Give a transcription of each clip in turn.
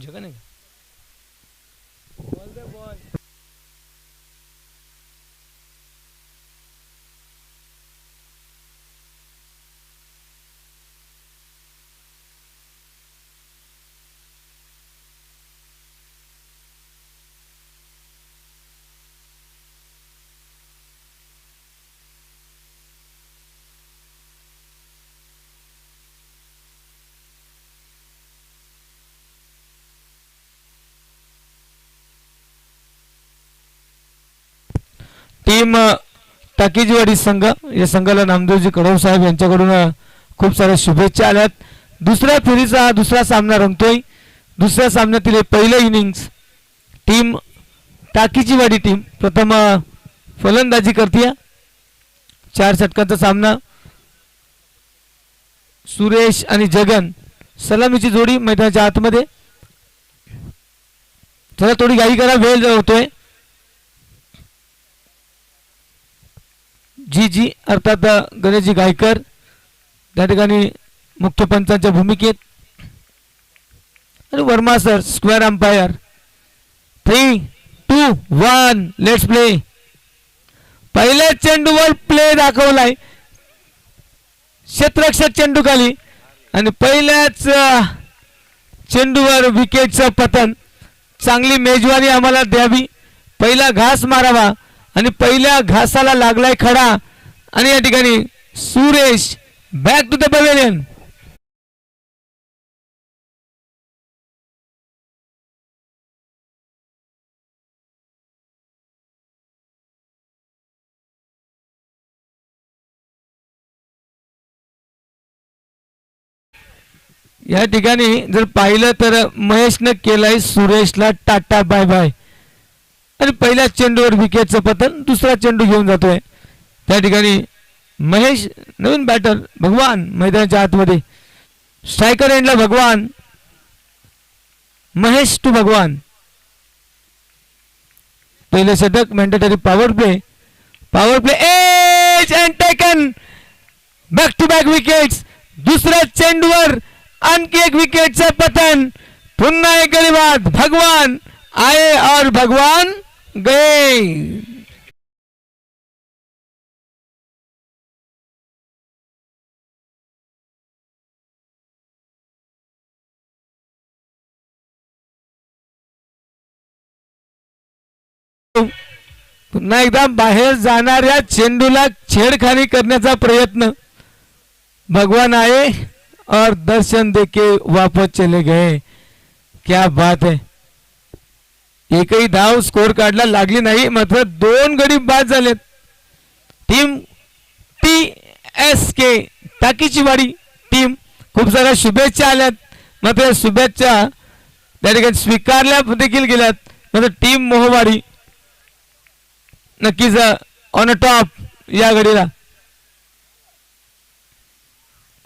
जगन आहे टीम टाकीजीवाडी संघ या संघाला नामदेवजी कडव साहेब यांच्याकडून खूप साऱ्या शुभेच्छा आल्यात. दुसऱ्या फेरीचा दुसरा सामना रंगतोय. दुसऱ्या सामन्यातील पहिलं इनिंग्स टीम टाकीजीवाडी टीम प्रथम फलंदाजी करते. 4 षटकांचा सामना. सुरेश आणि जगन सलामीची जोडी मैदानाच्या आतमध्ये. चला थोडी घाई करा, वेळ होतोय. जी अर्थात गणेशजी गायकर त्या ठिकाणी मुख्य पंचांच्या भूमिकेत आणि Verma sir square umpire. 3, 2, 1 let's play. पहिल्या चेंडूवर प्ले दाखवलाय. क्षेत्ररक्षक चेंडू खाली आणि पहिल्याच चेंडूवर विकेटचं पतन. चांगली मेजवानी आम्हाला द्यावी. पहिला घास मारावा आणि पहिल्या घासाला लागलाय खडा आणि या ठिकाणी Suresh back to the pavilion. या ठिकाणी जर पाहिलं तर महेशने केलाय सुरेशला टाटा बाय बाय आणि पहिल्या चेंडूवर विकेटचं पतन. दुसरा चेंडू घेऊन जातोय त्या ठिकाणी महेश. नवीन बॅटर भगवान मैदानाच्या आतमध्ये. स्ट्रायकर एंडला भगवान. महेश टू भगवान. पहिले षटक mandatory power play. Power play edge and taken. Back to back wickets. दुसऱ्या चेंडूवर आणखी एक विकेटचं पतन. पुन्हा एक गडी बाद. भगवान आए और भगवान गए. पुन्हा एकदा बाहेर जाणाऱ्या चेंडूला छेडखानी करण्याचा प्रयत्न. भगवान आए और दर्शन देके वापस चले गए. क्या बात है. एकही धाव स्कोर कार्डला लागली नाही, मात्र 2 गडी बाद झालेत. टीम TSK टाकीचीवाडी टीम खूप साऱ्या शुभेच्छा आल्यात, मात्र शुभेच्छा त्या ठिकाणी स्वीकारल्या देखील गेल्यात. मात्र टीम मोहवाडी नक्कीच ऑन अ टॉप या घडीला.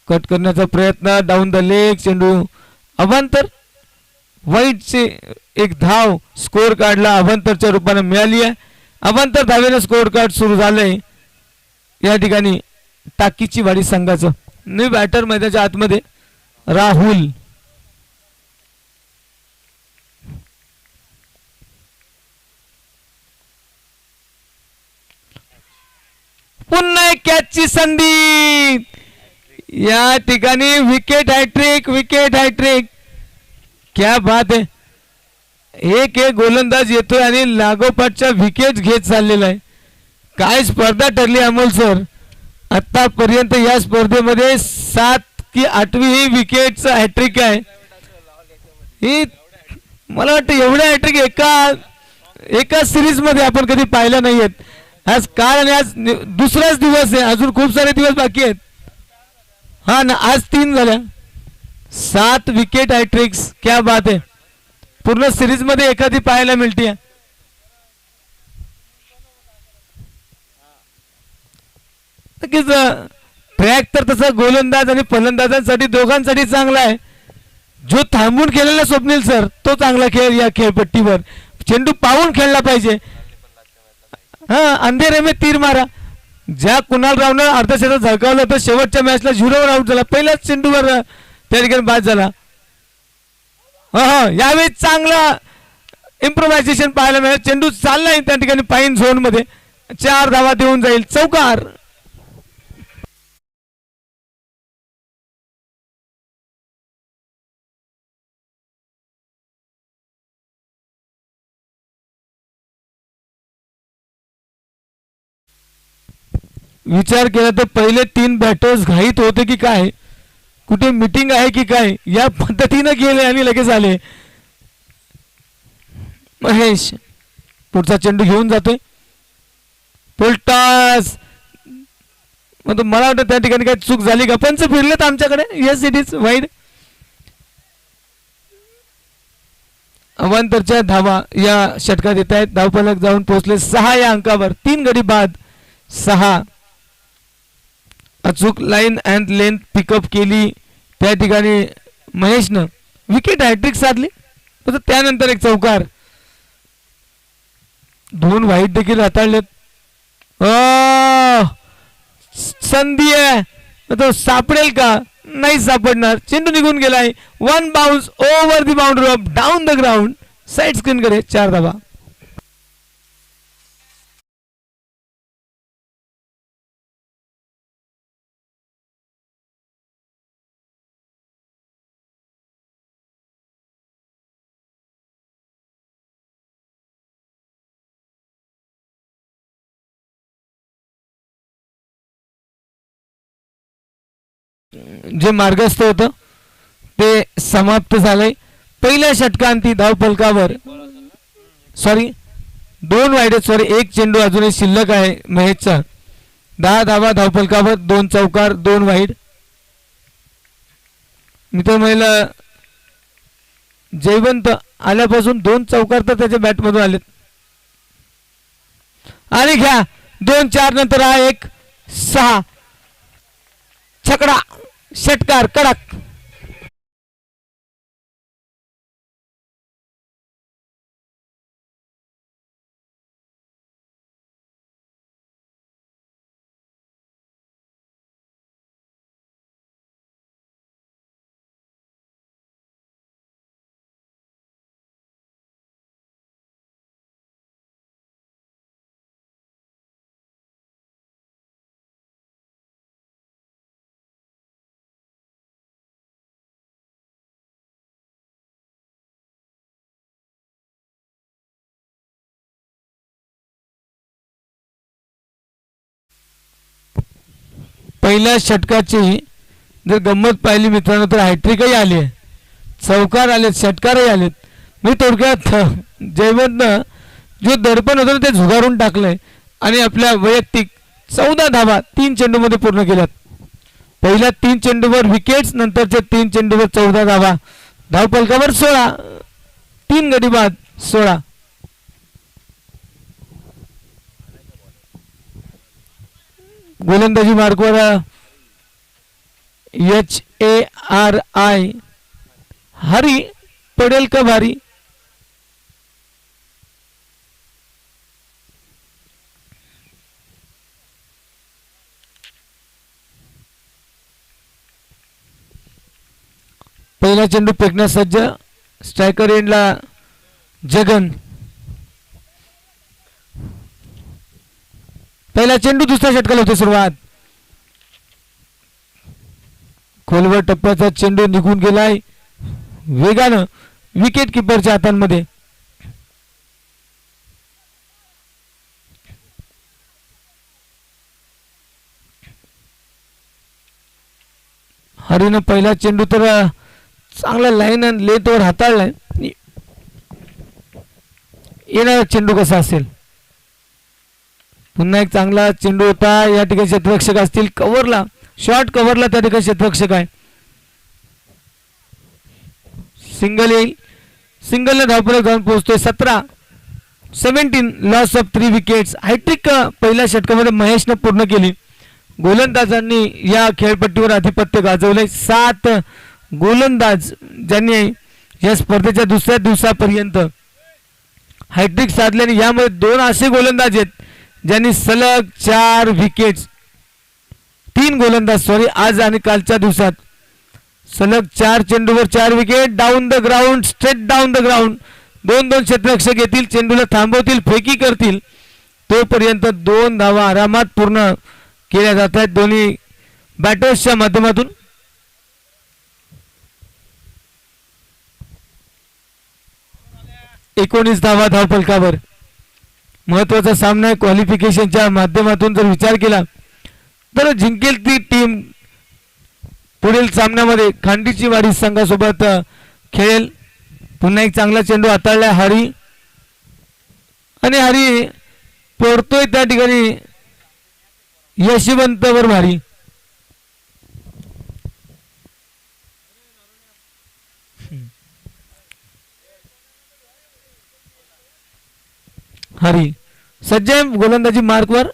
कट करण्याचा प्रयत्न. Down the leg. चेंडू अवांतर. वाईटचे एक धाव स्कोर कार्डला अवांतरच्या रूपाने मिळाली आहे. अवांतर धावेने स्कोर कार्ड सुरू झालंय या ठिकाणी टाकीचीवाडी संघाचं. न्यू बॅटर मैदानाच्या आतमध्ये राहुल. पुन्हा एक कॅचची संधी. या ठिकाणी विकेट हॅट्रिक. Wicket hat trick. क्या बात है. एक गोलंदाज येतोय आणि लागोपाठच्या विकेट घेत चाललेला आहे. काय स्पर्धा ठरली अमोल सर. आतापर्यंत या स्पर्धेमध्ये 7 की 8वी ही विकेटचं हॅट्रिक आहे. ही मला वाटतं एवढ्या हॅट्रिक एका सिरीज मध्ये आपण कधी पाहिल्या नाहीयेत. आज काल आणि आज दुसराच दिवस आहे, अजून खूप सारे दिवस बाकी आहेत. हा ना, आज 3 झाल्या. 7 विकेट हॅट्रिक्स. क्या बात है. पूर्ण सिरीज मध्ये एखादी पाहायला मिळते. नक्कीच ट्रॅक तर तसा गोलंदाज आणि फलंदाजांसाठी दोघांसाठी चांगला आहे. जो थांबून खेळलेला स्वप्नील सर तो चांगला खेळ या खेळपट्टीवर. चेंडू पाहून खेळला पाहिजे. हा, अंधेरे में तीर मारा. ज्या कुणाल रावने अर्धा क्षेत्र झळकावलं तर शेवटच्या मॅचला 0वर आउट झाला. पहिल्याच चेंडूवर त्या ठिकाणी बाद झाला. यावेळी चांगलं इम्प्रोव्हायझेशन पाहायला मिळेल. चेंडू चाललाय त्या ठिकाणी पाईन झोन मध्ये, 4 धावा देऊन जाईल. चौकार. विचार केला तर पहिले 3 बॅटर्स घाईत होते की काय, कुठे मीटिंग आहे की काय, या पद्धतीने गेले आणि लगेच आले. महेश पुढचा चेंडू घेऊन जातोय. फुलटॉस. मला वाटतं त्या ठिकाणी काही चूक झाली का. पंच फिरलेत आमच्याकडे. Yes it is wide. अवांतरच्या धावा या षटकात येत आहेत. धावफलक जाऊन पोहोचले 6 या अंकावर. 3 गडी बाद 6. अचूक लाईन अँड लेंथ पिकअप केली त्या ठिकाणी महेशनं. विकेट हॅट्रिक साधली. त्यानंतर एक चौकार. 2 वाईट देखील हाताळलेत. संधी आहे तो सापडेल का, नाही सापडणार. चेंडू निघून गेलाय. 1 bounce over the boundary of down the ground. Side screen कडे 4 धावा. जे मार्गस्थ होतं ते समाप्त झालंय. पहिल्या षटकांती धावफलकावर सॉरी 2 वाईड सॉरी 1 चेंडू अजूनही शिल्लक आहे महेशचा. 10 धावा धावफलकावर, 2 चौकार 2 वाईड. मित्र महिला जयवंत आल्यापासून 2 चौकार तर त्याच्या बॅटमधून आलेत. आणि घ्या 2-4 नंतर हा 1-6 छकडा. षटकार कडक. पहिल्या षटकाची जर गंमत पाहिली मित्रांनो तर हॅट्रिकही आली आहे, चौकार आलेत, षटकारही आलेत. मी थोडक्यात जयवंतनं जो दडपण होतं ते झुगारून टाकलंय आणि आपल्या वैयक्तिक 14 धावा 3 चेंडूमध्ये पूर्ण केल्यात. पहिल्या 3 चेंडूवर विकेट्स, नंतरच्या 3 चेंडूवर 14 धावा. धावफलकावर 16. 3 गडी बाद 16. गोलंदाजी मार्कवर HARI हरी पडेल का भारी. पहिला चेंडू फेकण्यास सज्ज. स्ट्रायकर एंडला जगन. पहिला चेंडू दुसऱ्या षटकाला होते सुरुवात. खोलवर टप्प्याचा चेंडू निघून गेलाय वेगानं विकेट किपरच्या हातांमध्ये. हरीनं पहिला चेंडू तर चांगला लाईन आणि लेटवर हाताळलाय. येणारा चेंडू कसा असेल. पुन्हा एक चांगला चेंडू होता. या ठिकाणी क्षेत्ररक्षक असतील. कव्हरला शॉर्ट कव्हरला त्या ठिकाणी क्षेत्ररक्षक आहे. सिंगल येईल. सिंगलने धावफलक जाऊन पोहोचतोय 17 लॉस ऑफ 3 विकेट्स. हॅट्रिक पहिल्या षटकामध्ये महेशनं पूर्ण केली. गोलंदाजांनी या खेळपट्टीवर आधिपत्य गाजवलंय. 7 गोलंदाज ज्यांनी या स्पर्धेच्या दुसऱ्या दिवसापर्यंत हॅट्रिक साधल्याने यामध्ये 2 असे गोलंदाज आहेत ज्यांनी सलग 4 विकेट्स, 3 गोलंदाज सॉरी आज आणि कालच्या दिवसात सलग 4 चेंडूवर 4 wicket. Down the ground, straight down the ground. 2 क्षेत्ररक्षक येतील, चेंडूला थांबवतील, फेकी करतील. तोपर्यंत 2 धावा आरामात पूर्ण केल्या जात आहेत दोन्ही बॅटर्सच्या माध्यमातून. एकोणीस धावा धावफलकावर. महत्वाचा सामना आहे. क्वालिफिकेशनच्या माध्यमातून जर विचार केला तर जिंकेल ती टीम पुढील सामन्यामध्ये खांडीची वाडी संघासोबत खेळेल. पुन्हा एक चांगला चेंडू हाताळलाय हरी आणि हरी पडतोय त्या ठिकाणी यशवंत वर भारी. हरी सज्ज आहे गोलंदाजी मार्कवर.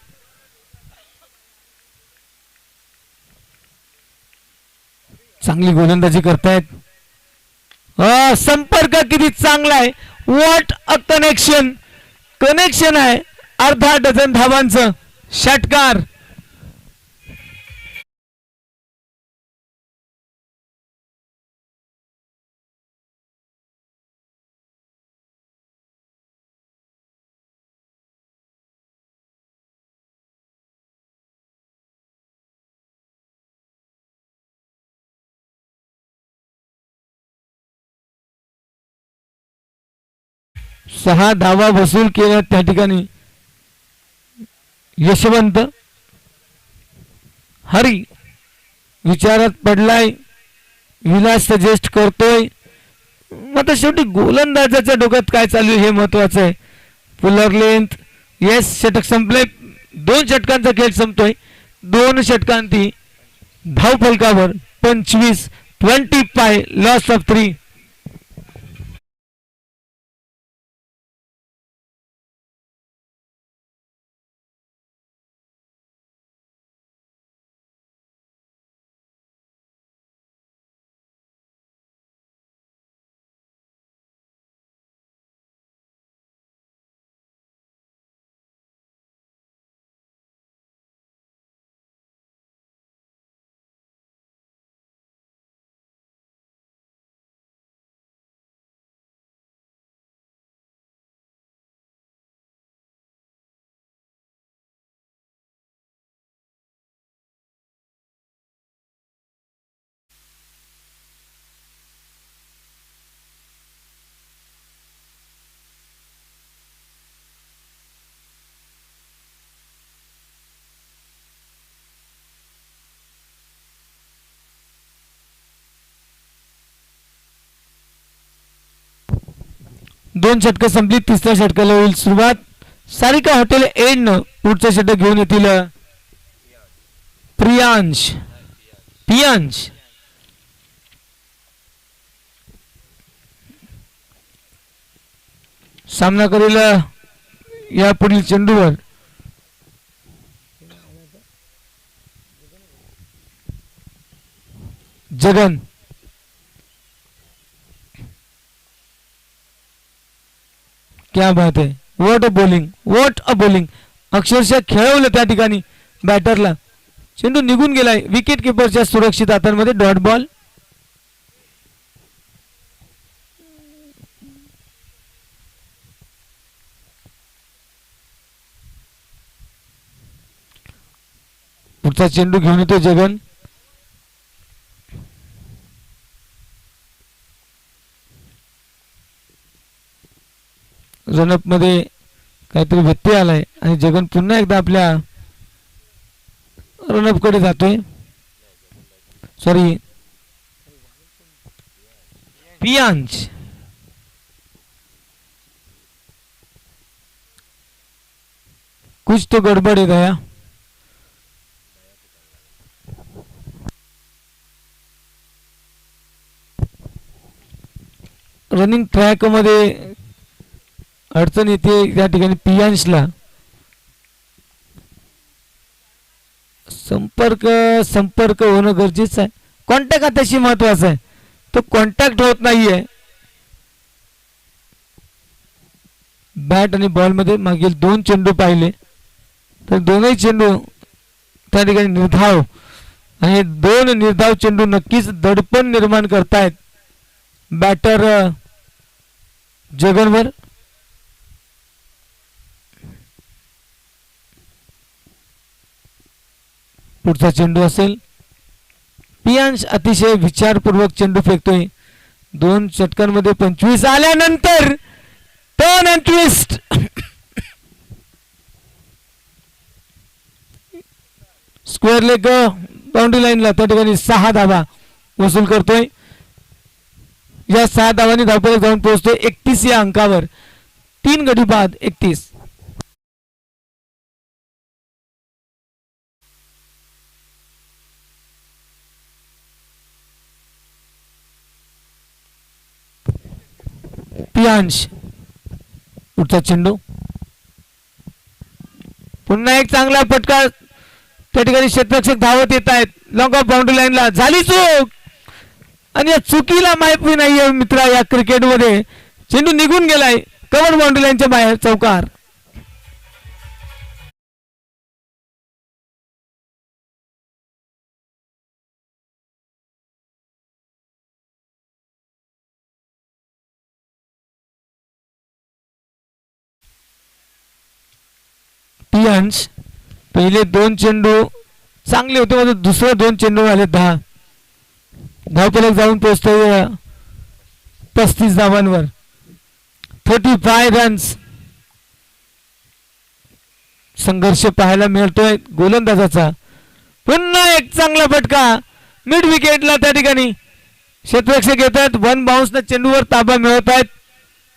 चांगली गोलंदाजी करतायत. संपर्क किती चांगला आहे. What a connection. कनेक्शन आहे. अर्धा डझन धावांचं षटकार. सहा धावा वसूल केल्या त्या ठिकाणी यशवंत. हरी विचारात पडलाय. विलास सजेस्ट करतोय. आता शेवटी गोलंदाजाच्या डोक्यात काय चालू हे महत्वाचं आहे. Puller length. येस, षटक संपले. 2 षटकांचा खेळ संपतोय. 2 षटकांती धाव फलकावर 25 लॉस ऑफ 3. दोन षटक संपली. तिसऱ्या षटकाला होईल सुरुवात. सारिका हॉटेल एंड पुढचं षटक घेऊन येतील प्रियांश. पियांश सामना करेल या पुढील चेंडूवर. जगन. क्या बात है. What a bowling. What a bowling. अक्षरशः खेळवलं त्या ठिकाणी बॅटरला. चेंडू निघून गेलाय विकेट किपरच्या सुरक्षित हातांमध्ये. Dot ball. पुढचा चेंडू घेऊन येतो जगन. रनअप मध्ये काहीतरी व्यत्यय आलाय आणि जगन पुन्हा एकदा आपल्या रनअप कडे जातोय. सॉरी, पियांश. कुछ तो गड़बड़ है गया. रनिंग ट्रॅक मध्ये अडचण येते त्या ठिकाणी पियांशला. संपर्क होणं गरजेचं आहे. कॉन्टॅक्ट अतिशय महत्वाचा आहे. तो कॉन्टॅक्ट होत नाहीये. बॅट आणि बॉल मध्ये मागील 2 चेंडू पाहिले तर दोनही चेंडू त्या ठिकाणी निर्धाव आणि दोन निर्धाव चेंडू नक्कीच दडपण निर्माण करतायत बॅटर जगनवर. पुढचा चेंडू असेल. पियांश अतिशय विचारपूर्वक चेंडू फेकतोय. 2 षटकांमध्ये 25 आल्यानंतर turn and twist. Square leg boundary लाईनला त्या ठिकाणी 6 धावा वसूल करतोय. या 6 धावांनी धावफलक जाऊन पोहोचतोय 31 या अंकावर. 3 गडी बाद 31. पियांश पुढचा चेंडू. पुन्हा एक चांगला फटका. त्या ठिकाणी क्षेत्ररक्षक धावत येत आहेत. लॉंग ऑफ बाउंड्री लाईनला झाली चूक आणि या चुकीला माहिती नाहीये मित्रा. या क्रिकेटमध्ये चेंडू निघून गेलाय कव्हर बाउंड्री लाईनच्या बाहेर. चौकार. पियांश पहिले 2 चेंडू चांगले होते म्हणजे दुसरे 2 चेंडू आले 10. धावफलक जाऊन पोहोचतोय 35 धावांवर. 35 रन्स. संघर्ष पाहायला मिळतोय गोलंदाजाचा. पुन्हा एक चांगला फटका मिड विकेटला. त्या ठिकाणी क्षेत्ररक्षक येतात. 1 बाउन्स चेंडूवर ताबा मिळवत आहेत.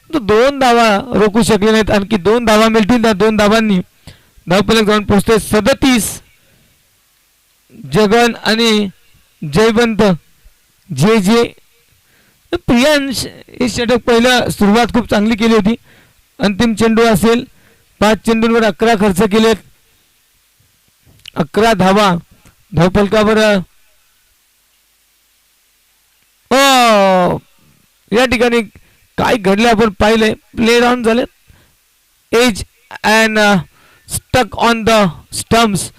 2 धावा रोखू शकले नाहीत. आणखी 2 धावा मिळतील. त्या 2 धावांनी धावफलक जाऊन पोहोचतोय 37. जगन आणि जयवंत जे जे. प्रियांश हे षटक पहिलं सुरुवात खूप चांगली केली होती. अंतिम चेंडू असेल. 5 चेंडूंवर 11 खर्च केलेत. 11 धावा धावफलकावर. या ठिकाणी काय घडले आपण पाहिले. प्ले डाऊन झाले. Edge and stuck on the stumps.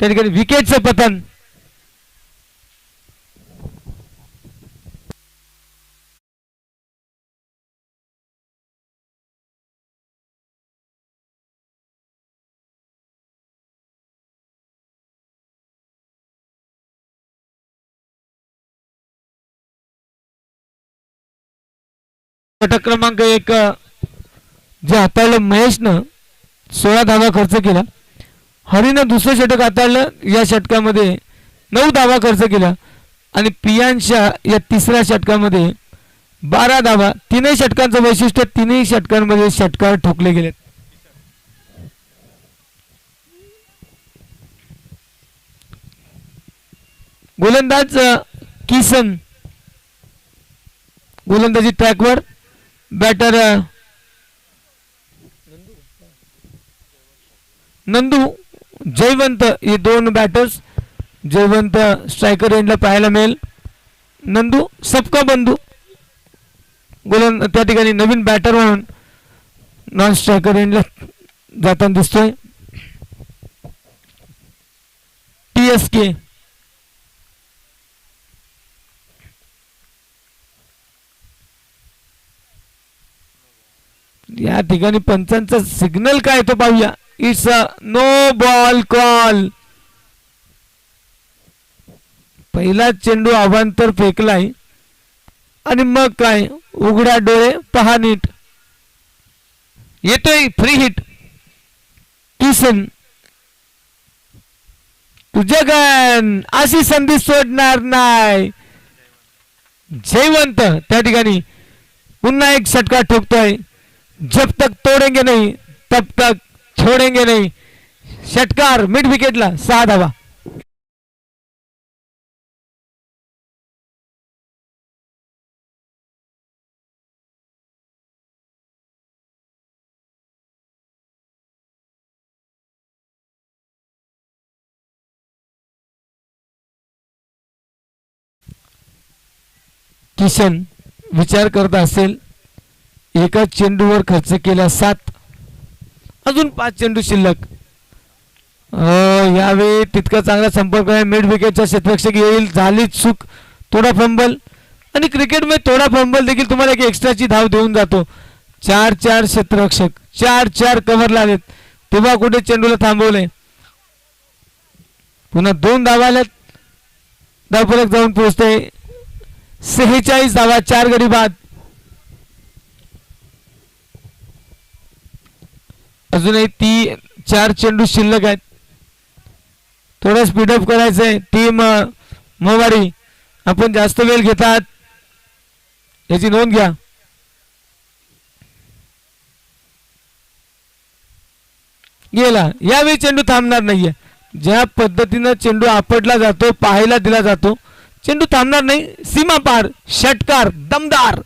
त्या ठिकाणी विकेटचं पतन. षटक क्रमांक 1 जे हाताळलं महेशनं 16 धावा खर्च केला. हरीनं दुसरं षटक हाताळलं. या षटकामध्ये 9 धावा खर्च केला आणि पियांशा या तिसऱ्या षटकामध्ये 12 धावा. 3 षटकांचं वैशिष्ट्य 3 षटकांमध्ये षटकार ठोकले गेलेत. गोलंदाज किसन गोलंदाजी ट्रॅकवर. बॅटर नंदू जयवंत. हे 2 बॅटर्स. जयवंत स्ट्रायकर एंडला पाहायला मिळेल. नंदू सबका बंधू त्या ठिकाणी नवीन बॅटर म्हणून नॉन स्ट्रायकर एंडला जाताना दिसतोय. TSK या ठिकाणी पंचांचा सिग्नल काय तो पाहूया. It's a no ball call. पहिला चेंडू अवांतर फेकलाय आणि मग काय उघडा डोळे पहा नीट. येतोय फ्री हिट. किसन तुझ्या गण अशी संधी सोडणार नाही. जयवंत त्या ठिकाणी पुन्हा एक षटकार ठोकतोय. जब तक तोडेंगे नहीं तब तक छोड़ेंगे नहीं. षटकार मिड विकेटला 6 धावा. किशन विचार करत असेल. एका चेंडूवर खर्च केला 7. अजून 5 चेंडू शिल्लक. यावेळी तितका चांगला संपर्क आहे. मिड विकेटचा क्षेत्ररक्षक येईल, झाली चूक, थोडा फंबल. आणि क्रिकेटमध्ये थोडा फंबल देखील तुम्हाला एक एक्स्ट्राची धाव देऊन जातो. 4-4 क्षेत्ररक्षक, 4-4 कव्हरला आलेत, तेव्हा कुठे चेंडूला थांबवले. पुन्हा 2 धावा आल्यात, धावफलक जाऊन पोहोचते 46 धावा, 4 गडी बाद. अजूनही 4 चेंडू शिल्लक आहेत. थोडं स्पीडअप करायचंय टीम मोवाडी. आपण जास्त वेळ घेतात याची नोंद घ्या. गेला. यावेळी चेंडू थांबणार नाहीये. ज्या पद्धतीनं चेंडू आपटला जातो, पाहायला दिला जातो, चेंडू थांबणार नाही. सीमा पार, षटकार, दमदार.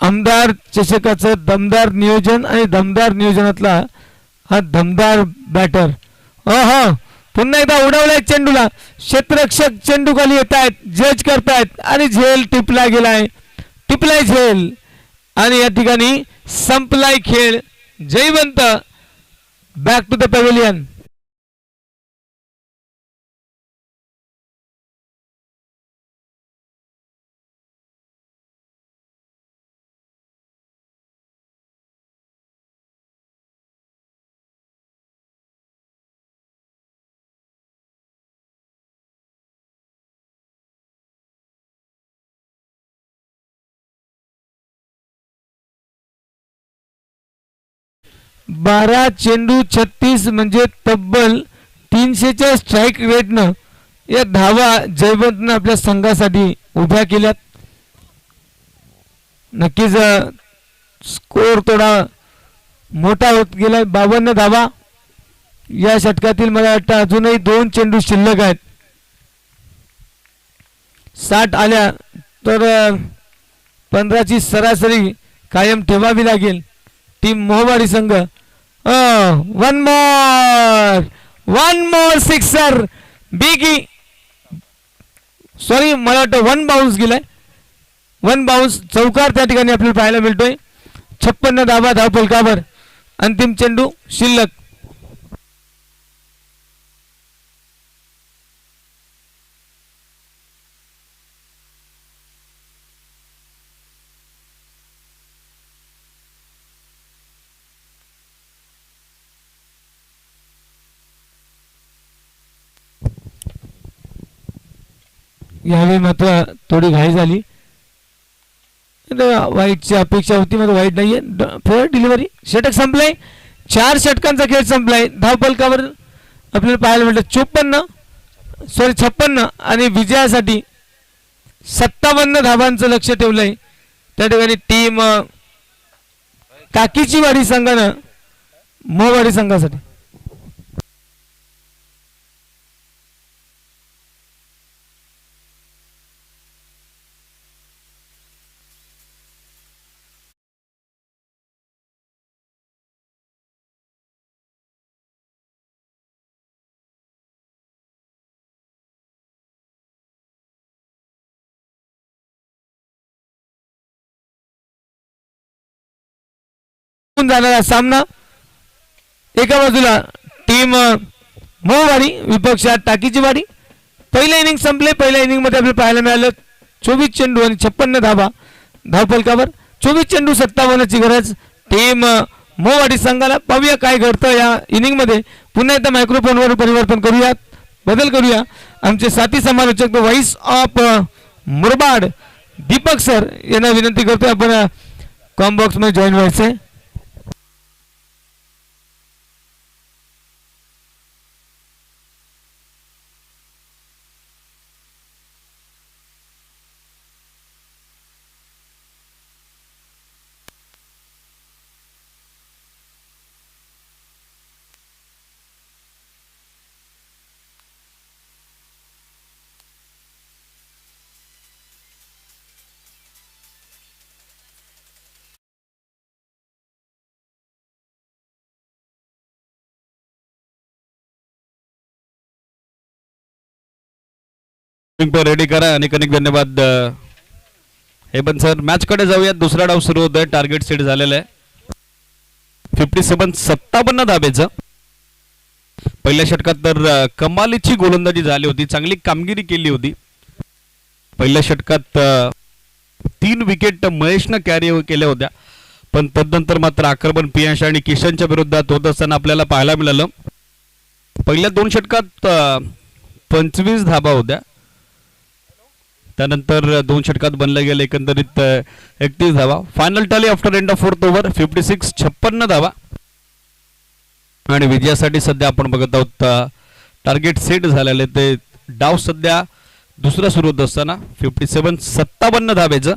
आमदार चषकाचं दमदार नियोजन आणि दमदार नियोजनातला हा दमदार बॅटर. हो, पुन्हा एकदा उडवलाय चेंडूला. क्षेत्ररक्षक चेंडू खाली येत आहेत, जज करतायत आणि झेल टिपला गेलाय. टिपलाय झेल आणि या ठिकाणी संपलाय खेळ. Jaywant back to the pavilion. बारा चेंडू 36 म्हणजे तब्बल 300च्या स्ट्राईक रेटनं या धावा जयवंतनं आपल्या संघासाठी उभ्या केल्यात. नक्कीच स्कोर थोडा मोठा होत गेलाय. 52 धावा या षटकातील. मला वाटतं अजूनही 2 चेंडू शिल्लक आहेत. 60 आल्या तर 15ची सरासरी कायम ठेवावी लागेल टीम मोहवाडी संघ. One more sixer. बिगी सॉरी, मला वाटतं 1 बाउन्स गेलाय. 1 बाउन्स चौकार त्या ठिकाणी आपल्याला पाहायला मिळतोय. 56 धावा धावफलकावर. अंतिम चेंडू शिल्लक. यावेळी मात्र थोडी घाई झाली. वाईटची अपेक्षा होती, मात्र वाईट नाहीये. Fair delivery. षटक संपलंय. 4 षटकांचा खेळ संपलाय. धावफलकावर आपल्याला पाहायला मिळतं 56 आणि विजयासाठी 57 धावांचं लक्ष ठेवलंय त्या ठिकाणी टीम टाकीची वाडी संघानं मोहवाडी संघासाठी. जाणारा सामना. एका बाजूला टीम मोहवाडी, विपक्षात टाकीची वाडी. पहिल्या इनिंग संपले. पहिल्या इनिंग मध्ये आपल्याला पाहायला मिळालं 24 चेंडू आणि 56 धावा धावफलकावर. 24 चेंडू 57ची गरज टीम मोहवाडी संघाला. पाहूया काय घडतं या इनिंग मध्ये. पुन्हा एकदा मायक्रोफोनवर परिवर्तन करूयात, बदल करूया. आमचे साथी समालोचक the voice of Murbad Deepak sir यांना विनंती करतोय आपण कॉम्बॉक्स मध्ये जॉईन व्हायचंय. रेडी करा आणि कनेक्ट. धन्यवाद हे पण सर. मॅच कडे जाऊयात. दुसरा डाव सुरू होतोय. टार्गेट सेट झालेलं आहे 57 धाब्याचं. पहिल्या षटकात तर कमालीची गोलंदाजी झाली होती, चांगली कामगिरी केली होती. पहिल्या षटकात 3 विकेट महेशनं कॅरी केल्या होत्या, पण तदनंतर मात्र आक्रमण पियांश आणि किशनच्या विरोधात होत असताना आपल्याला पाहायला मिळालं. पहिल्या 2 षटकात 25 धाबा होत्या, त्यानंतर 2 षटकात बनले गेले एकंदरीत 31 धावा. Final tally after end of 4th over 56 धावा. आणि विजयासाठी सध्या आपण बघत आहोत टार्गेट सेट झालेले ते डाव सध्या दुसरा सुरू होत असताना 57 धाब्याचं.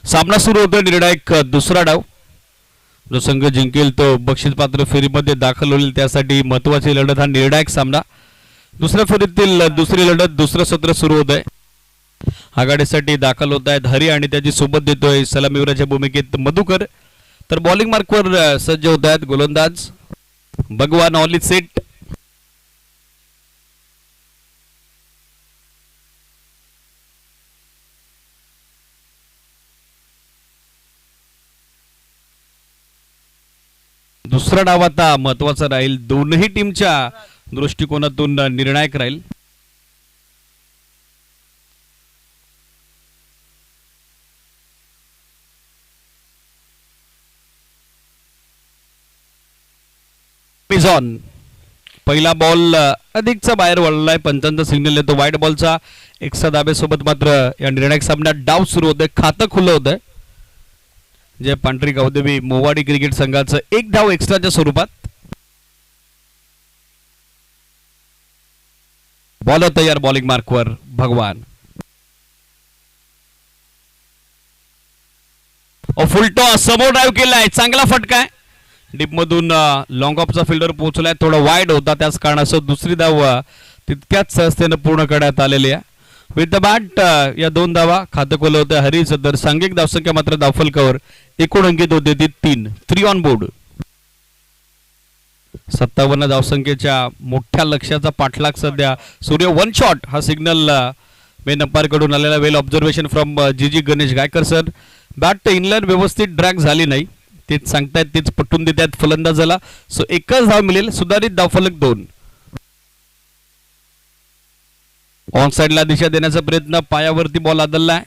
सामना सुरू होतोय. निर्णायक दुसरा डाव. जो संघ जिंकेल तो बक्षीस पात्र फेरीमध्ये दाखल होईल, त्यासाठी महत्वाची लढत हा निर्णायक सामना. दुसऱ्या फेरीतील दुसरी लढत, दुसरं सत्र सुरू होत आहे. आघाडीसाठी दाखल होत आहेत हरी आणि त्याची सोबत देतोय सलामीवीराच्या भूमिकेत मधुकर. तर बॉलिंग मार्कवर सज्ज होत आहेत गोलंदाज भगवान. All is set. दुसरा डाव आता महत्वाचा राहील, दोनही टीमच्या दृष्टिकोनातून निर्णायक राहील. पहिला बॉल अधिकचा बाहेर वळलाय, पंचांचा सिग्नल येतो वाईट बॉलचा. एक्स्ट्रा धाब्यासोबत मात्र या निर्णायक सामन्यात डाव सुरू होतोय, खातं खुलं होतंय. जे पांढरी गावदेवी मोवाडी क्रिकेट संघाचं 1 धाव एक्स्ट्राच्या स्वरूपात. बॉलर तयार बॉलिंग मार्कवर भगवान. फुल टॉस समोर ड्राईव्ह केलाय, चांगला फटका आहे. डीप मधून लॉंग ऑफचा फिल्डर पोहोचलाय, थोडा वाईड होता, त्याच कारणासह दुसरी धाव तितक्याच सहजतेनं पूर्ण करण्यात आलेली आहे. विथ द बॅट या 2 धावा खातं खोलं होतं हरीच. तर सांघिक धावसंख्या मात्र धावफलकावर एकूण अंकित होते ती 3 ऑन बोर्ड. 57 धावसंख्येच्या मोठ्या लक्ष्याचा पाठलाग सध्या सूर्य. 1 शॉट हा सिग्नल मेन अंपायर कडून आलेला. Well observation from G Ganesh Gaykar sir. Bat inline व्यवस्थित ड्रॅग झाली नाही, तेच सांगतायत, तेच पटवून देतात फलंदाजाला. सो एकच धाव मिळेल, सुधारित धावफलक 2. ऑन साइडला दिशा देण्याचा प्रयत्न, पायावरती बॉल आदळलाय.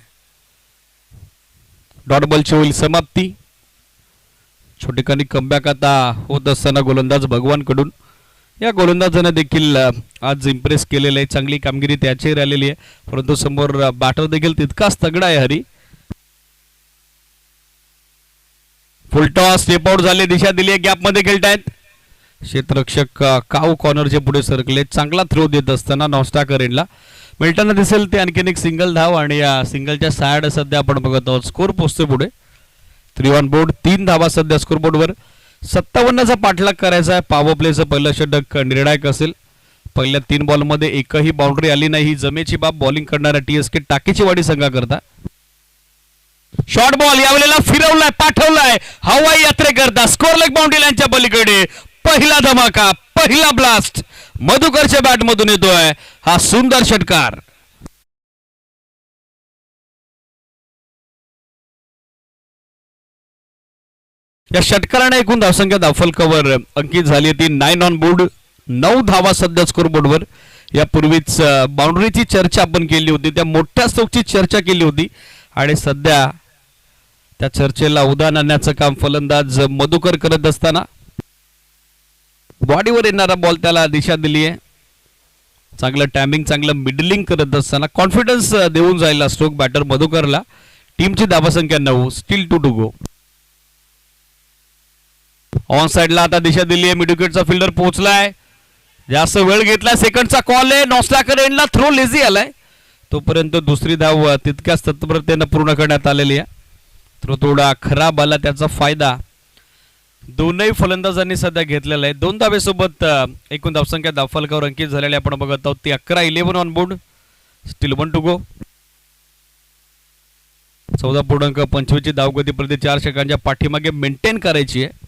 डॉट बॉलची होईल समाप्ती. छोटेखानी कमबॅक आता होत असताना गोलंदाज भगवान कडून. या गोलंदाजाने देखील आज इम्प्रेस केलेलं आहे, चांगली कामगिरी त्याची राहिलेली आहे. परंतु समोर बॅटर देखील तितकाच तगडा आहे हरी. फुल टॉस, स्टेप आउट झाले, दिशा दिली आहे, गॅप मध्ये खेळतायत. क्षेत्ररक्षक काऊ कॉर्नरचे पुढे सरकले. चांगला थ्रो देत असताना नॉस्टाकर एंडला मिळताना दिसेल ते आणखीन एक सिंगल धाव. आणि या सिंगलच्या साइड सध्या आपण बघत आहोत स्कोर पोहोचते पुढे 3 ऑन बोर्ड. 3 धावा सध्या स्कोर बोर्डवर. 57चा पाठलाग करायचा आहे. पॉवर प्लेचं पहिलं षटक निर्णायक असेल. पहिल्या 3 बॉलमध्ये एकही बाउंड्री आली नाही, ही जमेची बाब बॉलिंग करणाऱ्या TSK टाकीचीवाडी संघाकरता. शॉर्ट बॉल यावेळेला फिरवलाय, पाठवलाय हवाई यात्रेकरता स्कोर लेग बाउंड्री लाईनच्या पलीकडे. पहिला धमाका, पहिला ब्लास्ट मधुकरच्या बॅट मधून येतोय हा सुंदर षटकार. या षटकाराने एकूण धावसंख्या धावफलकावर अंकित झाली ती 9 ऑन बोर्ड. 9 धावा सध्या स्कोर बोर्डवर. यापूर्वीच बाउंड्रीची चर्चा आपण केली होती, त्या मोठ्या स्ट्रोकची चर्चा केली होती आणि सध्या त्या चर्चेला उधाण आणण्याचं काम फलंदाज मधुकर करत असताना बॉडीवर येणारा बॉल त्याला दिशा दिली आहे. चांगलं टायमिंग, चांगलं मिडलिंग करत असताना कॉन्फिडन्स देऊन जायला स्ट्रोक बॅटर मधुकरला. टीमची धावसंख्या 9, स्टील 2 टू गो. ऑन साइडला आता दिशा दिली आहे, मिडविकेटचा फिल्डर पोहोचलाय, जास्त वेळ घेतला, सेकंडचा कॉल आहे. नॉस्टाकर एंडला थ्रो लेझी आलाय, तोपर्यंत दुसरी धाव तितक्याच तत्परतेने पूर्ण करण्यात आलेली आहे. थ्रो थोडा खराब आला, त्याचा फायदा दोनही फलंदाजांनी सध्या घेतलेला आहे. 2 धावेसोबत एकूण धावसंख्या धावफलकावर अंकित झालेली आपण बघत आहोत ती 11 on board. Still 1 to go. 14.25 ची धावगती प्रति 4 षटकांच्या पाठीमागे मेंटेन करायची आहे.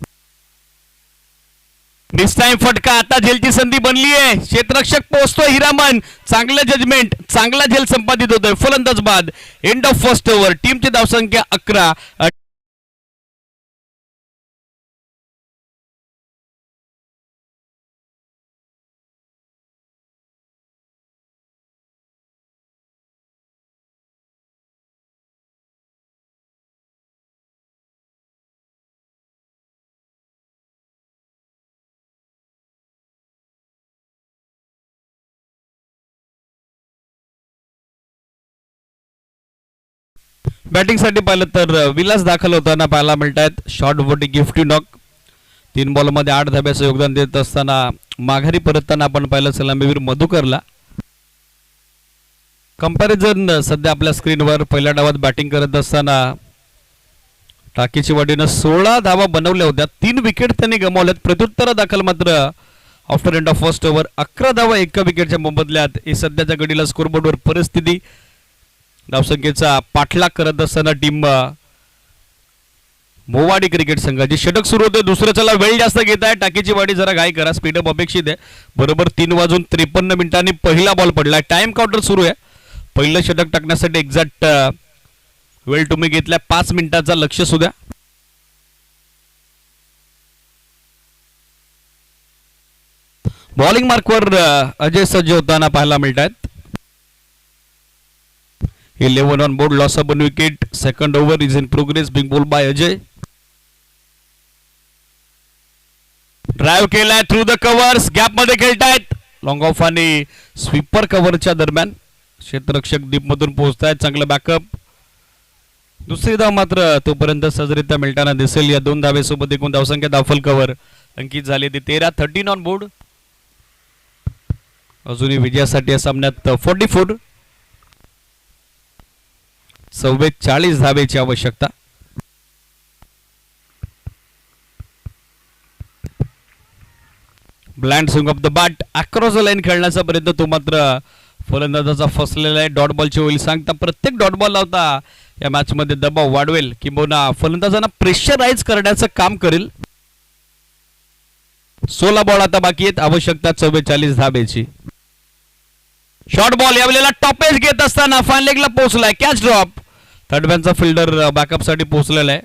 मिस टाइम फटका. आता झेलची संधी बनली आहे. क्षेत्ररक्षक पोहोचतोय हिरामन. चांगलं जजमेंट, चांगला झेल संपादित होतोय. फलंदाज बाद. End of first over. टीमची धावसंख्या 11. बॅटिंगसाठी पाहिलं तर विलास दाखल होताना पाहायला मिळत आहेत. शॉर्ट बोटी गिफ्टी नॉक. 3 बॉलमध्ये 8 धाब्याचं योगदान देत असताना माघारी परतताना आपण पाहिलं सलामीवीर मधुकरला. कंपॅरिझन सध्या आपल्या स्क्रीनवर पहिल्या डावात बॅटिंग करत असताना टाकीची वाडीनं 16 धावा बनवल्या होत्या. 3 विकेट त्यांनी गमावल्यात. प्रत्युत्तर दाखल मात्र after end of first over 11 धावा एका विकेटच्या मोबदल्यात. ही सध्याच्या घडीला स्कोरबोर्डवर परिस्थिती. धावसंख्येचा पाठलाग करत असताना टीम मोवाडी क्रिकेट संघाची. षटक सुरू होते. दुसरं चला वेळ जास्त घेत आहे. टाकीची वाडी जरा घाई करा. स्पीडअप अपेक्षित आहे. बरोबर 3:53 पहिला बॉल पडलाय. टाइम काउंटर सुरू आहे. पहिलं षटक टाकण्यासाठी एक्झॅक्ट वेळ तुम्ही घेतलाय 5 मिनिटाचा. लक्ष सुद्धा बॉलिंग मार्कवर अजय सज्ज होताना पाहायला मिळत आहेत. 11 on board. Loss of 1 wicket. Second over is in progress. Big ball by Ajay. Drive केलाय थ्रू द कव्हर्स. गॅप मध्ये खेळतायत. लॉंग ऑफ आणि स्वीपर कव्हरच्या दरम्यान क्षेत्ररक्षक डीप मधून पोहोचतायत. चांगलं बॅकअप. दुसरी धाव मात्र तोपर्यंत सहजरित्या मिळताना दिसेल. या 2 धावेसोबत एकूण धावसंख्या धावफलकावर अंकित झाली ती 13 ऑन बोर्ड. अजूनही विजयासाठी या सामन्यात 44 44 धावेची आवश्यकता. Blind swing of the bat. Across the line खेळण्याचा प्रयत्न तो मात्र फलंदाजाचा फसलेला आहे. डॉट बॉलची होईल सांगता. प्रत्येक डॉट बॉल लावता या मॅच मध्ये दबाव वाढवेल किंबहुना फलंदाजांना प्रेशराइज करण्याचं काम करेल. 16 बॉल आता बाकी आहेत. आवश्यकता 44 धावेची. शॉर्ट बॉल यावेळेला टॉपेज घेत असताना फाइन लेगला पोहोचलाय. Catch drop. थर्ड मॅनचा फिल्डर बॅकअप साठी पोहोचलेला आहे.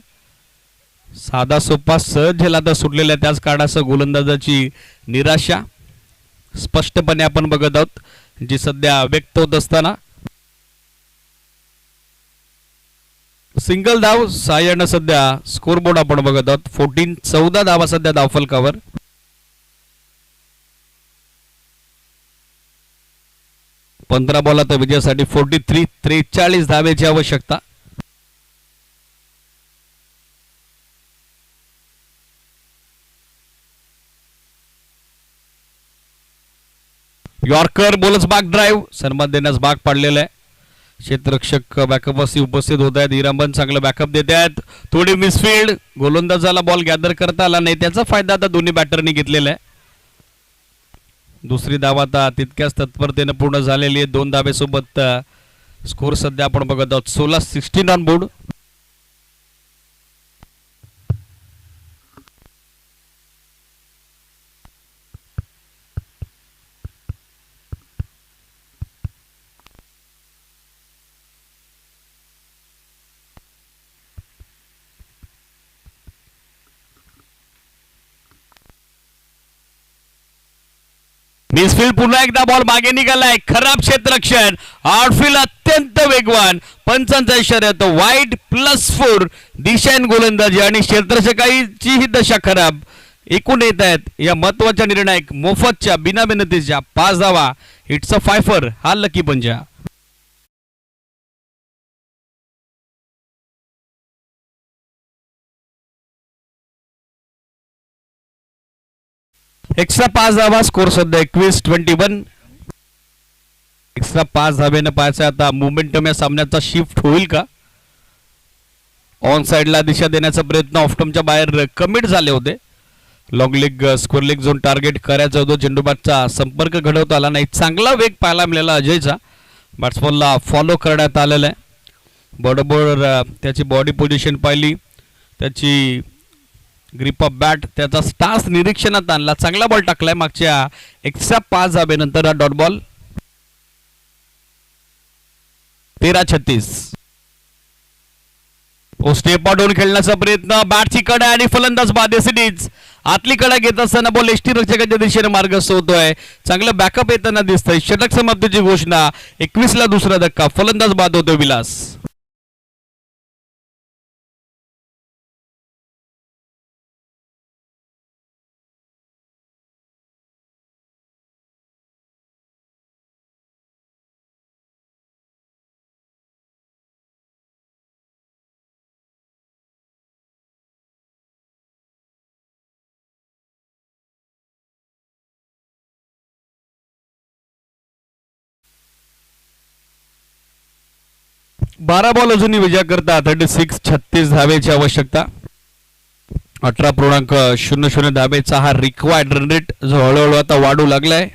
साधा सोपा सहज झेल आता सुटलेला. त्याच कारणासह गोलंदाजाची निराशा स्पष्टपणे आपण बघत आहोत जी सध्या व्यक्त होत असताना. सिंगल धाव साह्यानं सध्या स्कोरबोर्ड आपण बघत आहोत. 14 धावा सध्या धावफलकावर. पंधरा बॉलात विजयासाठी 43 धावेची आवश्यकता. यॉर्कर बोलच बाग ड्राइव्ह सन्मान देण्यास भाग पाडलेला आहे. क्षेत्ररक्षक बॅकअप उपस्थित होत आहेत. हिरामन चांगलं बॅकअप देत आहेत. थोडी मिसफील्ड. गोलंदाजाला बॉल गॅदर करता आला नाही. त्याचा फायदा आता दोन्ही बॅटरनी घेतलेला आहे. दुसरी धाव आता तितक्याच तत्परतेने पूर्ण झालेली आहे. 2 धावेसोबत स्कोर सध्या आपण बघत आहोत 16 ऑन बोर्ड. मिसफील्ड पुन्हा एकदा बॉल मागे निघालाय. खराब क्षेत्ररक्षण. आउटफील्ड अत्यंत वेगवान. पंचांचा इशारा येतो वाईड +4. दिशाहीन गोलंदाजी आणि क्षेत्ररक्षकाची ही दशा खराब. एकूण येत आहेत या महत्वाच्या निर्णायक मोफतच्या बिना मेहनतीच्या 5 धावा. It's a Pfeiffer. हा लकी पंजा. एक्स्ट्रा 5 धावा. स्कोर सध्या 21-21. एक्स्ट्रा 5 धावेनं पाहायचं आता मोमेंटम या सामन्याचा शिफ्ट होईल का. ऑन साइडला दिशा देण्याचा प्रयत्न ऑफटमच्या बाहेर कमिट झाले होते. Long leg square leg zone target करायचा होतो. चेंडूबादचा संपर्क घडवता आला नाही. चांगला वेग पाहायला मिळाला अजयचा. बॅट्समनला फॉलो करण्यात आलेला आहे. बरोबर त्याची बॉडी पोझिशन पाहिली, त्याची ग्रिप ऑफ बॅट, त्याचा स्टार्स निरीक्षणात आणला. चांगला बॉल टाकलाय मागच्या एक्स्ट्रा 5 धाबेनंतर हा डॉट बॉल. 13-36. स्टेप आउट होऊन खेळण्याचा प्रयत्न, बॅटची कडा आणि फलंदाज बाद. सिडीज आतली कडा घेत असताना बॉल एसटी रक्षकाच्या दिशेने मार्गस्थ होतोय. चांगलं बॅकअप येताना दिसतंय. षटक समाप्तीची घोषणा. 21 ला दुसरा धक्का. फलंदाज बाद होतोय विलास. बारा बॉल अजूनही विजय करता 36 धावेची आवश्यकता. 18.00 धावेचा हा रिक्वायर्ड रन रेट जो हळूहळू आता वाढू लागलाय.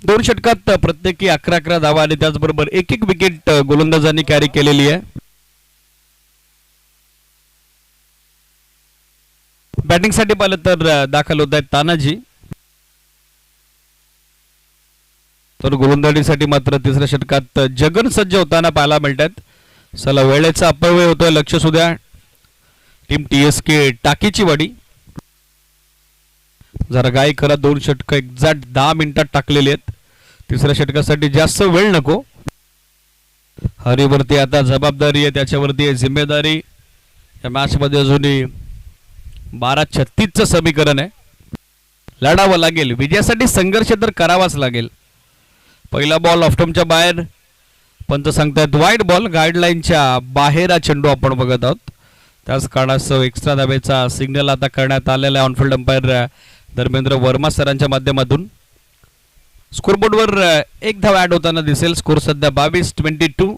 2 षटकात प्रत्येकी 11 धावा आणि त्याचबरोबर एक विकेट गोलंदाजांनी कॅरी केलेली आहे. बॅटिंग साठी पाहिलं तर दाखल होत आहेत तानाजी. तर गोलंदाजीसाठी मात्र तिसऱ्या षटकात जगन सज्ज होताना पाहायला मिळतात. चला वेळेचा अपव्यय होतोय, लक्ष असू द्या. टीम TSK टाकीची वाडी जरा गाय करा. 2 षटक एक्झॅक्ट 10 मिनिटात टाकलेली आहेत. तिसऱ्या षटकासाठी जास्त वेळ नको. हरीवरती आता जबाबदारी आहे, त्याच्यावरती आहे जिम्मेदारी. या मॅच मध्ये अजूनही 12-36चं समीकरण आहे. लढावं लागेल, विजयासाठी संघर्ष तर करावाच लागेल. पहिला बॉल ऑफटमच्या बाहेर. पंच सांगतायत वाईड बॉल. गाईडलाईनच्या बाहेर हा चेंडू आपण बघत आहोत. त्याच कारणास्तव एक्स्ट्रा धावेचा सिग्नल आता करण्यात आलेला आहे ऑनफिल्ड अंपायर धर्मेंद्र वर्मा सरांच्या माध्यमातून. स्कोरबोर्डवर 1 धाव ऍड होताना दिसेल. स्कोर सध्या 22-22.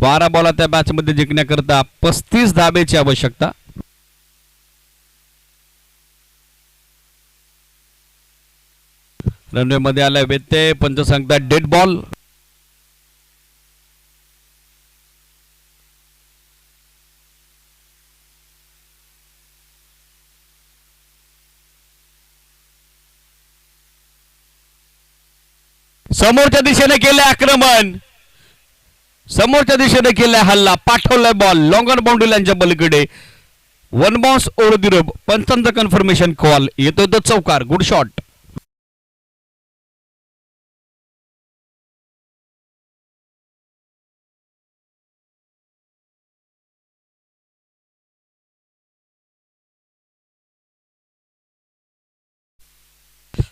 12 बॉल त्या मॅच मध्ये जिंकण्याकरता 35 धावेची आवश्यकता. रनवे मध्ये आलाय व्यत्यय. पंच सांगतात डेड बॉल. समोरच्या दिशेने केलंय आक्रमण, समोरच्या दिशेने केलाय हल्ला. पाठवलाय बॉल लॉंग ऑन बाउंड्री लाईनच्या पलीकडे. 1 बाउन्स ओव्हर द रोप. पंचांचा कन्फर्मेशन कॉल. येतोय तो चौकार. Good shot.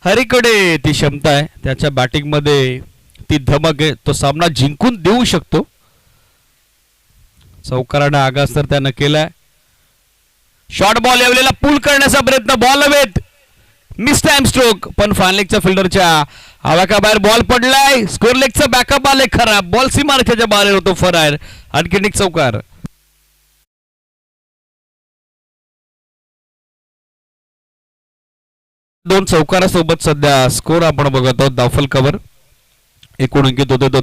हरीकडे ती क्षमता आहे, त्याच्या बॅटिंग मध्ये ती धमक आहे. तो सामना जिंकून देऊ शकतो. चौकाराने आगास तर त्यानं केलाय. शॉर्ट बॉल येवलेला पूल करण्याचा प्रयत्न. बॉल हवेत. Miss time stroke. पण फानलेगच्या फिल्डरच्या आवाकाबाहेर बॉल पडलाय. स्कोर लेगचा बॅकअप आले खराब. बॉल सीमारेषेच्या बाहेर होतो. फरार. आणखीन एक चौकार. दोन चौकारासोबत सध्या स्कोर आपण बघत आहोत. दाफल कव्हर. एकूण अंकित होते तो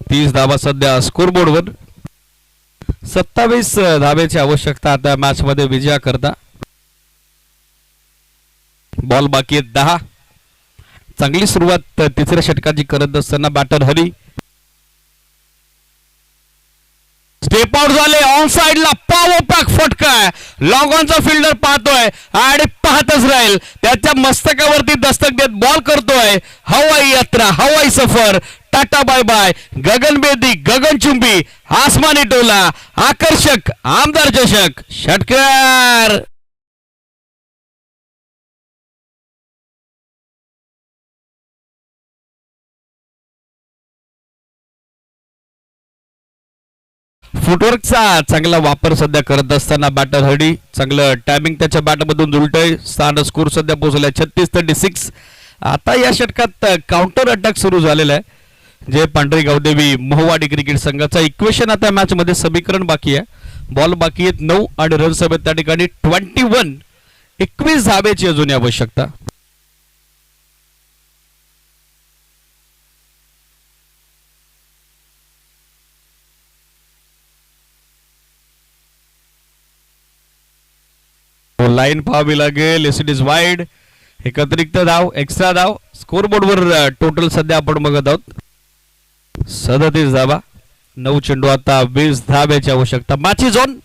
30 धावा सध्या स्कोर बोर्डवर. 27 धावेची आवश्यकता आता मॅच मध्ये विजया करता. बॉल बाकी आहेत 10. चांगली सुरुवात तिसऱ्या षटकाची करत असताना बॅटर हरी. स्टेप आउट झाले. ऑन साइडला पॉवर पॅक फटका. लॉंग ऑनचा फिल्डर पाहतोय आणि पाहतच राहील. त्याच्या मस्तकावरती दस्तक देत बॉल करतोय. हवाई यात्रा, हवाई सफर. Tata bye bye. गगनभेदी, गगनचुंबी, आसमानी टोला, आकर्षक आमदार चषक. षटकार. फुटवर्कचा चांगला वापर सध्या करत असताना बॅटर हडी. चांगलं टायमिंग त्याच्या बॅटमधून जुळतंय. स्थान स्कोर सध्या पोहोचलाय 36-36. आता या षटकात काउंटर अटॅक सुरू झालेला आहे. जय पांढरे गावदेवी मोहवाडी क्रिकेट संघाचा इक्वेशन आता मॅच मध्ये समीकरण बाकी आहे. बॉल बाकी आहेत 9 आणि रन्स हवेत त्या ठिकाणी 21 धाब्याची अजून आवश्यकता. लाईन पाहावी लागेल. It is wide. एक अतिरिक्त धाव, एक्स्ट्रा धाव. स्कोर बोर्डवर टोटल सध्या आपण बघत आहोत 37 धावा. 9 चेंडू आता 20 धाब्याची आवश्यकता. माची झोन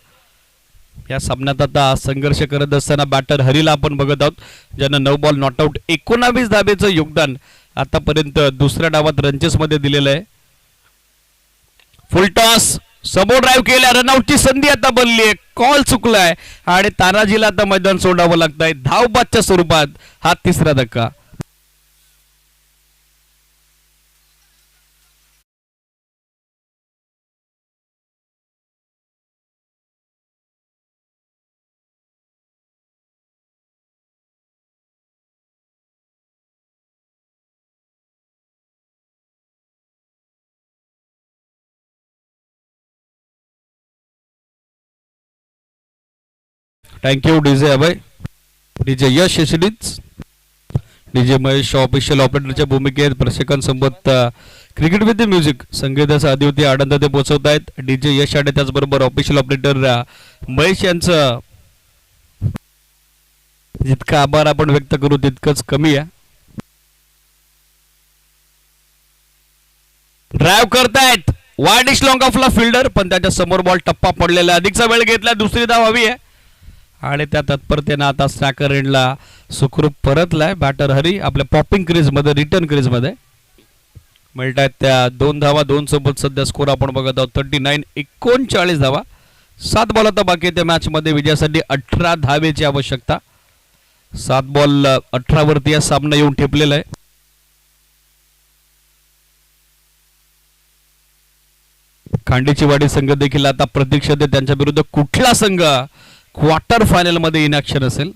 या सामन्यात आता संघर्ष करत असताना बॅटर हरीला आपण बघत आहोत, ज्यानं 9 बॉल नॉट आउट 19 धाब्याचं योगदान आतापर्यंत दुसऱ्या डावात रनचेस मध्ये दिलेलं आहे. फुल टॉस, समोर ड्राईव्ह केल्या, रनआउटची संधी आता बनली आहे. कॉल चुकलाय आणि तानाजीला आता मैदान सोडावं लागतंय धावबादच्या स्वरूपात. हा तिसरा धक्का. थँक्यू डीजे अभय, डीजे यश यशडीच, डीजे महेश ऑफिशियल ऑपरेटरच्या भूमिकेत प्रेक्षकांसोबत क्रिकेट विथ द म्युझिक संगीताचा आदिवती आनंद ते पोहोचवत आहेत. डीजे यश आणि त्याचबरोबर ऑफिशियल ऑपरेटर महेश यांचं जितका आभार आपण व्यक्त करू तितकंच कमी आहे. ड्राईव्ह करतायत वाईडिश लॉंग ऑफला फिल्डर, पण त्याच्या समोर बॉल टप्पा पडलेला. अधिकचा वेळ घेतला, दुसरी धाव हवी आहे आणि त्या तत्परतेनं आता स्ट्रायकर एंडला सुखरूप परतलाय बॅटर हरी आपल्या पॉपिंग क्रीज मध्ये, रिटर्न क्रीज मध्ये. मिळत आहेत त्या 2 धावा. 2 सोबत सध्या स्कोर आपण बघत आहोत 39 धावा. 7 बॉल आता बाकी आहे त्या मॅच मध्ये. विजयासाठी 18 धावेची आवश्यकता. 7 बॉल 18 वरती या सामना येऊन ठेपलेला आहे. खांडीची वाडी संघ देखील आता प्रतीक्षेत आहे त्यांच्या विरुद्ध कुठला संघ क्वार्टर फायनल मध्ये इन ऍक्शन असेल.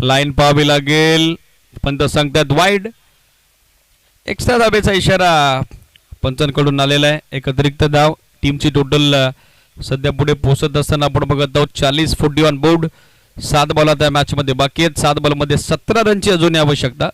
लाईन पाहावी लागेल, पंत सांगतात वाईड. एक्स्ट्रा धाबेचा इशारा पंचांकडून आलेला आहे. एक अतिरिक्त धाव. टीमची टोटल सध्या पुढे पोहोचत असताना आपण बघत आहोत 40-40 ऑन बोर्ड. 7 बॉल त्या मॅच मध्ये बाकी आहेत. 7 बॉल मध्ये 17 रनची अजून आवश्यकता.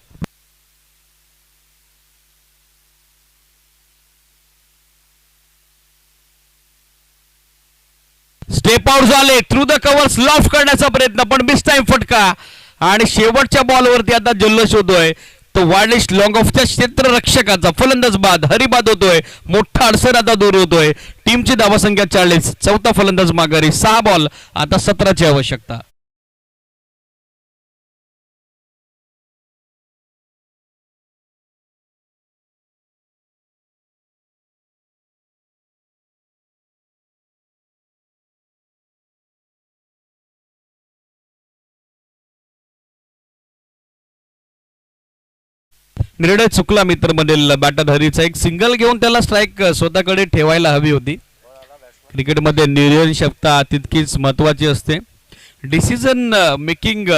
स्टेप आउट झाले, थ्रू द कव्हर्स लॉफ करण्याचा प्रयत्न, पण मिस टाइम फटका. आणि शेवटच्या बॉलवरती आता जल्लोष होतोय तो वार्डिश लॉंग ऑफच्या क्षेत्ररक्षकाचा. फलंदाज बाद, हरिबाद होतोय. मोठा अडसर आता दूर होतोय. टीमची धावसंख्या 40. चौथा फलंदाज माघारी. 6 बॉल आता 17ची आवश्यकता. निर्णय चुकला मित्रमंडळीला. बॅटर हरीचा एक सिंगल घेऊन त्याला स्ट्राईक स्वतःकडे ठेवायला हवी होती. क्रिकेटमध्ये निर्णयक्षमता तितकीच महत्वाची असते. डिसिजन मेकिंग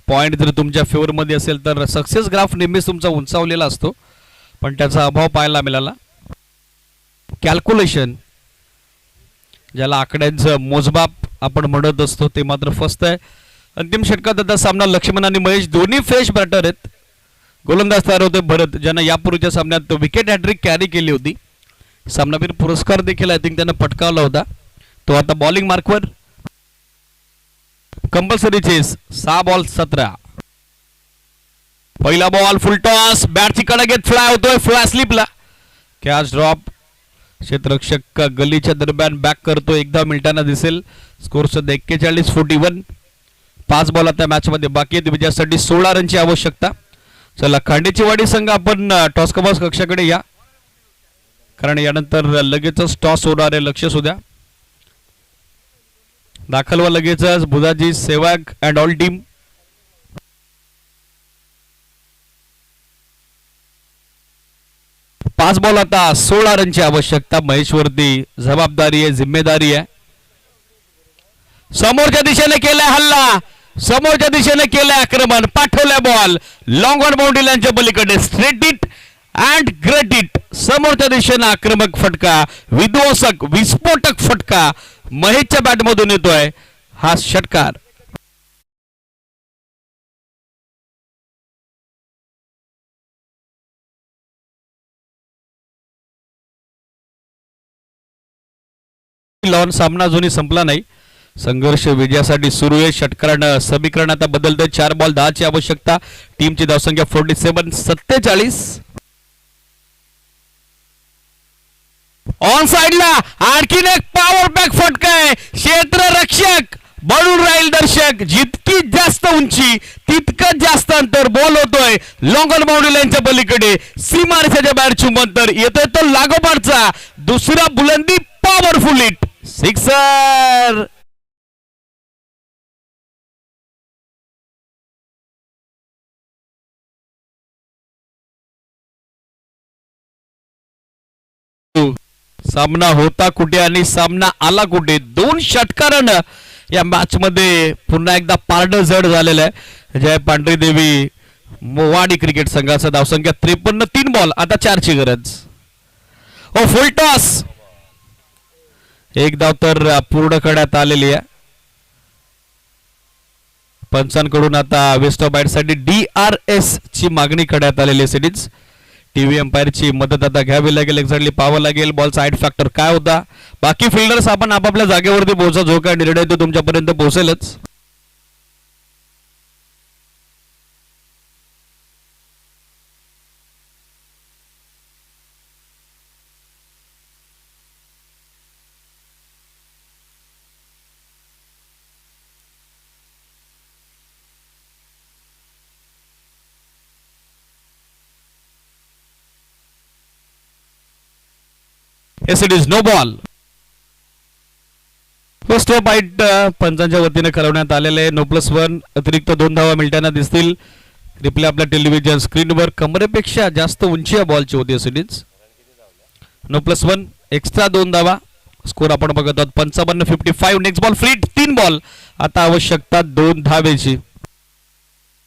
पॉइंट जर तुमच्या फेवर मध्ये असेल तर सक्सेस ग्राफ नेहमीच तुमचा उंचावलेला असतो, पण त्याचा अभाव पाहायला मिळाला. कॅल्क्युलेशन ज्याला आकड्यांचं मोजमाप आपण म्हणत असतो ते मात्र फस्त आहे. अंतिम षटकात आता सामना लक्ष्मण आणि महेश दोन्ही फ्रेश बॅटर आहेत. गोलंदाज तयार होते भरत, ज्यानं यापूर्वीच्या सामन्यात विकेट हॅट्रिक कॅरी केली होती. सामनावीर पुरस्कार देखील आय थिंक त्यानं पटकावला होता. तो आता बॉलिंग मार्कवर. Compulsory chase. 6 बॉल 17. पहिला बॉल फुल टॉस, बॅटची कडा घेत फ्लाय होतोय, फ्लाय स्लिपला. Catch drop. क्षेत्ररक्षक गलीच्या दरम्यान बॅक करतो. एकदा मिनिटांना दिसेल. स्कोर सध्या 41-41. 5 बॉल आता मॅच मध्ये बाकी आहेत. विजयासाठी 16 रनची आवश्यकता. चला खांडेची वाडी संघ आपण टॉस कव्हर्स कक्षाकडे या, कारण यानंतर लगेचच टॉस होणार आहे. लक्ष सुद्धा दाखल व लगेचच Budhaji, Sehwag and all team. पाच बॉल आता 16 रनची आवश्यकता. महेशवरती जबाबदारी आहे, जिम्मेदारी आहे. समोरच्या दिशेने केलाय हल्ला. समोरच्या दिशेने केलं आक्रमण, पाठवल्या बॉल लॉंग ऑन बाउंड्री लाईनच्या पलीकडे, straight it and great it. समोरच्या दिशेने आक्रमक फटका, विध्वंसक विस्फोटक फटका महेशच्या बॅटमधून येतोय. हा षटकार लॉन. सामना अजूनही संपला नाही, संघर्ष विजयासाठी सुरू आहे. षटकारानं समीकरण आता बदलतंय. 4 बॉल 10 ची आवश्यकता. टीमची धावसंख्या 47. ऑन साइडला आणखीन एक पॉवर बॅक फटका आहे. क्षेत्ररक्षक बळून राहील. दर्शक जितकी जास्त उंची तितकं जास्त अंतर. बॉल होतोय लॉंग ऑन बाउंड्री लाईनच्या पलीकडे. सीमारेषेच्या बाहेर चुंबंतर येतोय तो लागोपाठचा दुसरा बुलंदी पॉवरफुल हिट, सिक्सर. सामना होता कुठे आणि सामना आला कुठे. 2 षटकारानं या मॅच मध्ये पुन्हा एकदा पारड जड झालेलं आहे. जय पांढरी देवी मोवाडी क्रिकेट संघाचा धावसंख्या 53. 3 बॉल आता 4 ची गरज. ओ फुल टॉस. एक धाव तर पूर्ण करण्यात आलेली आहे. पंचांकडून आता वेस्ट ऑफ बॅटसाठी DRS ची मागणी करण्यात आलेली आहे. सिटीज टीव्ही अंपायरची मदत आता घ्यावी लागेल, एक्झॅक्टली पाहावं लागेल बॉल साइड फॅक्टर काय होता. बाकी फिल्डर्स आपण आपापल्या जागेवरती पोहोचा. जो काय निर्णय तो तुमच्यापर्यंत पोहोचेलच. Yes, it is no ball. First bite पंचांच्या वतीने करवण्यात आलेले आहे. नो+1 अतिरिक्त 2 धावा मिळताना दिसतील. रिप्ले आपल्या टेलिव्हिजन स्क्रीनवर कमरेपेक्षा जास्त उंची या बॉलची होती. सिटीज नो+1 एक्स्ट्रा 2 धावा. स्कोर आपण बघत आहोत 55. Next ball fleet. 3 बॉल आता आवश्यकता 2 धावेची.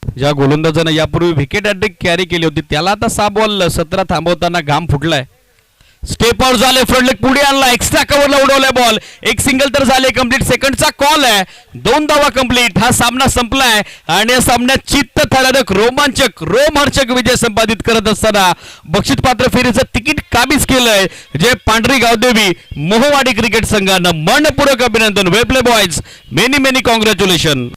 ज्या गोलंदाजानं यापूर्वी विकेट हॅट्रिक कॅरी केली होती त्याला आता 6 बॉल 17 थांबवताना घाम फुटलाय. स्टेप आउट झाले, फ्रंट लेग पुढे आणला, एक्स्ट्रा कव्हरला उडवलाय बॉल. एक सिंगल तर झाले कंप्लीट. सेकंडचा कॉल आहे. 2 धावा कंप्लीट. हा सामना संपलाय आणि या सामन्यात चित्तथरारक रोमांचक विजय संपादित करत असताना बक्षीस पात्र फेरीचं तिकीट काबीज केलंय जे पांढरी गावदेवी मोहवाडी क्रिकेट संघानं. मनपूर्वक अभिनंदन. वेल प्ले बॉयज. Many congratulation.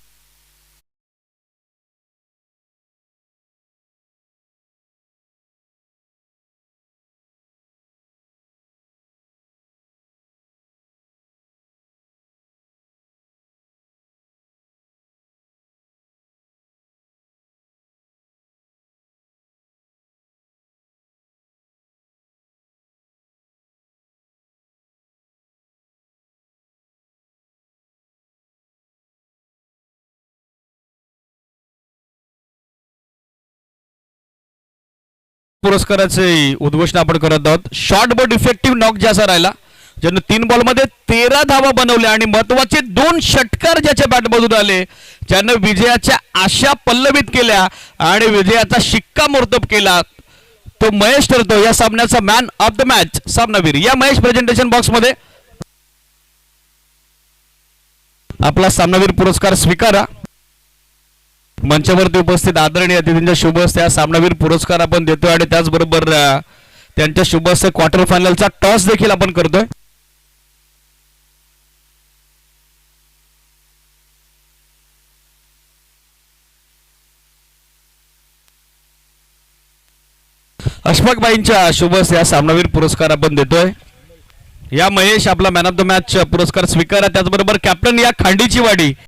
पुरस्काराचे उद्घोषणा आपण करत आहोत. शॉर्ट बट इफेक्टिव्ह नॉक ज्याचा राहिला, ज्यानं 3 बॉलमध्ये 13 धावा बनवल्या आणि महत्वाचे 2 षटकार ज्याच्या बॅटमधून आले, ज्यानं विजयाच्या आशा पल्लवित केल्या आणि विजयाचा शिक्कामोर्तब केला, तो महेश ठरतो या सामन्याचा मॅन ऑफ द मॅच, सामनावीर. या महेश प्रेझेंटेशन बॉक्स मध्ये आपला सामनावीर पुरस्कार स्वीकारा. मंचावरती उपस्थित आदरणीय अतिथींच्या शुभ हस्ते हा सामनावीर पुरस्कार आपण देतोय आणि त्याचबरोबर त्यांच्या शुभ हस्ते क्वार्टर फायनलचा टॉस देखील आपण करतोय. अशफाकबाईंच्या शुभ हस्ते हा सामनावीर पुरस्कार आपण देतोय. या महेश आपला मॅन ऑफ द मॅच पुरस्कार स्वीकारा. त्याचबरोबर कॅप्टन या खांडीची वाडी